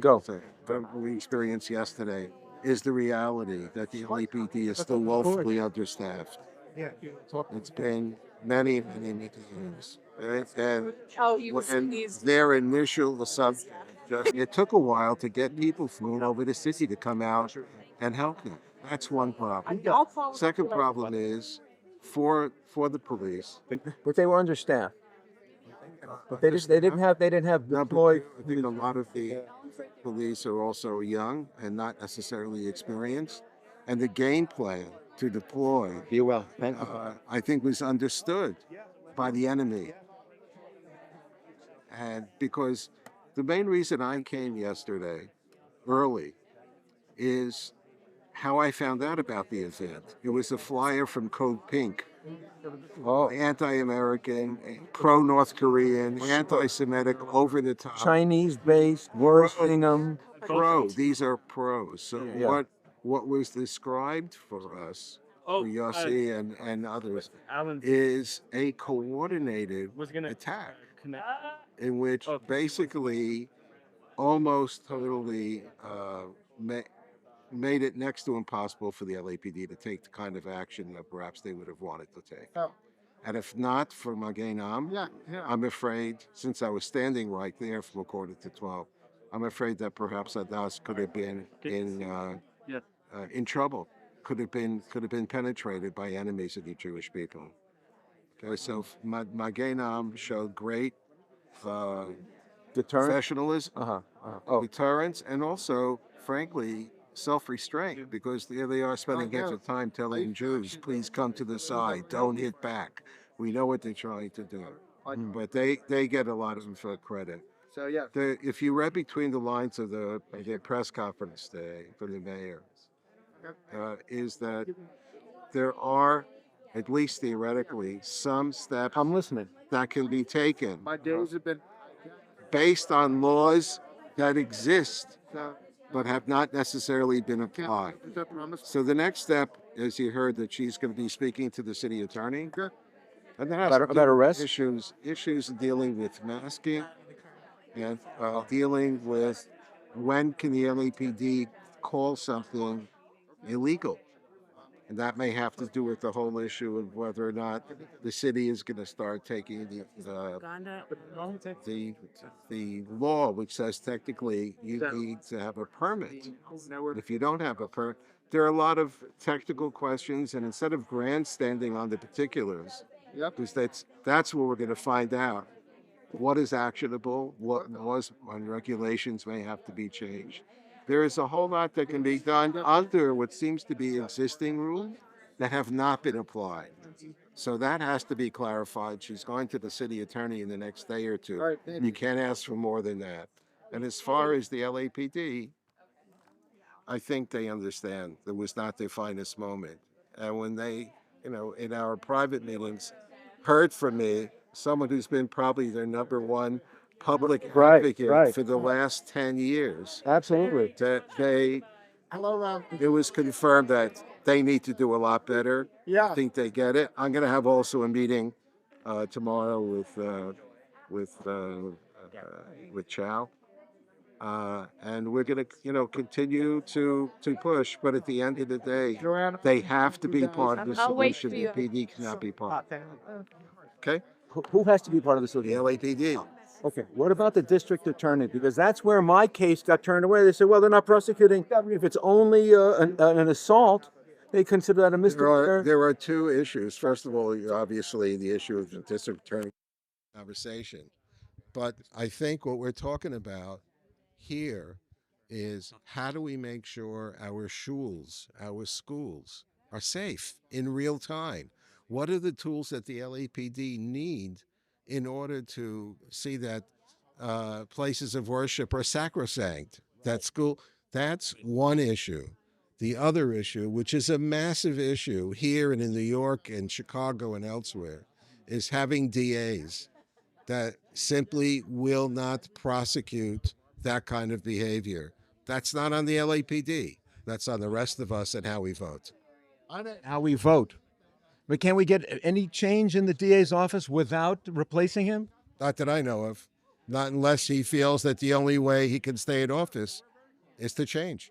Go. What we experienced yesterday is the reality that the LAPD is still woefully understaffed. It's been many, many, many years. Right? And their initial assumption, it took a while to get people from over the city to come out and help them. That's one problem. Second problem is for the police. But they were understaffed. But they didn't have No, but deployed. I think a lot of the police are also young and not necessarily experienced. And the game plan to deploy, Be well. I think, was understood by the enemy. And because the main reason I came yesterday early is how I found out about the event. It was a flyer from Code Pink, anti-American, pro-North Korean, anti-Semitic, over the top. Chinese-based, worsening them. Pro. These are pros. So Yeah. what was described for us, for Yossi and others, is a coordinated attack in which basically almost totally made it next to impossible for the LAPD to take the kind of action that perhaps they would have wanted to take. And if not for Magen Am, I'm afraid, since I was standing right there from 11:45, I'm afraid that perhaps Adas could have been in trouble, could have been penetrated by enemies of the Jewish people. Okay, so Magen Am showed great Deterrent. professionalism, Oh, deterrence, and also, frankly, self-restraint, because there they are spending extra time telling Jews, please come to the side, don't hit back. We know what they're trying to do. But they get a lot of credit. If you read between the lines of their press conference today from the mayor, is that there are, at least theoretically, some steps I'm listening. that can be taken based on laws that exist but have not necessarily been applied. So the next step, as you heard, that she's going to be speaking to the city attorney, and that has to do About with arrest? issues dealing with masking and dealing with when can the LAPD call something illegal. And that may have to do with the whole issue of whether or not the city is going to start taking the law, which says technically you need to have a permit. If you don't have a permit, there are a lot of technical questions, and instead of grandstanding on the particulars, because that's where we're going to find out what is actionable, what laws and regulations may have to be changed. There is a whole lot that can be done under what seems to be existing rules that have not been applied. So that has to be clarified. She's going to the city attorney in the next day or two. You can't ask for more than that. And as far as the LAPD, I think they understand that was not their finest moment. And when they, in our private meetings, heard from me, someone who's been probably their number one public advocate for the last 10 years, Absolutely. that it was confirmed that they need to do a lot better. I think they get it. I'm going to have also a meeting tomorrow with Chow. And we're going to, continue to push. But at the end of the day, they have to be part of the solution. The PD cannot be part. Okay? Who has to be part of the The solution? LAPD. Okay. What about the district attorney? Because that's where my case got turned away. They said, well, they're not prosecuting. If it's only an assault, they consider that a misdemeanor. There are two issues. First of all, obviously, the issue of the district attorney conversation. But I think what we're talking about here is how do we make sure our schools are safe in real time? What are the tools that the LAPD need in order to see that places of worship are sacrosanct? That's one issue. The other issue, which is a massive issue here and in New York and Chicago and elsewhere, is having DAs that simply will not prosecute that kind of behavior. That's not on the LAPD. That's on the rest of us and how we vote. How we vote. But can we get any change in the DA's office without replacing him? Not that I know of. not unless he feels that the only way he can stay in office is to change.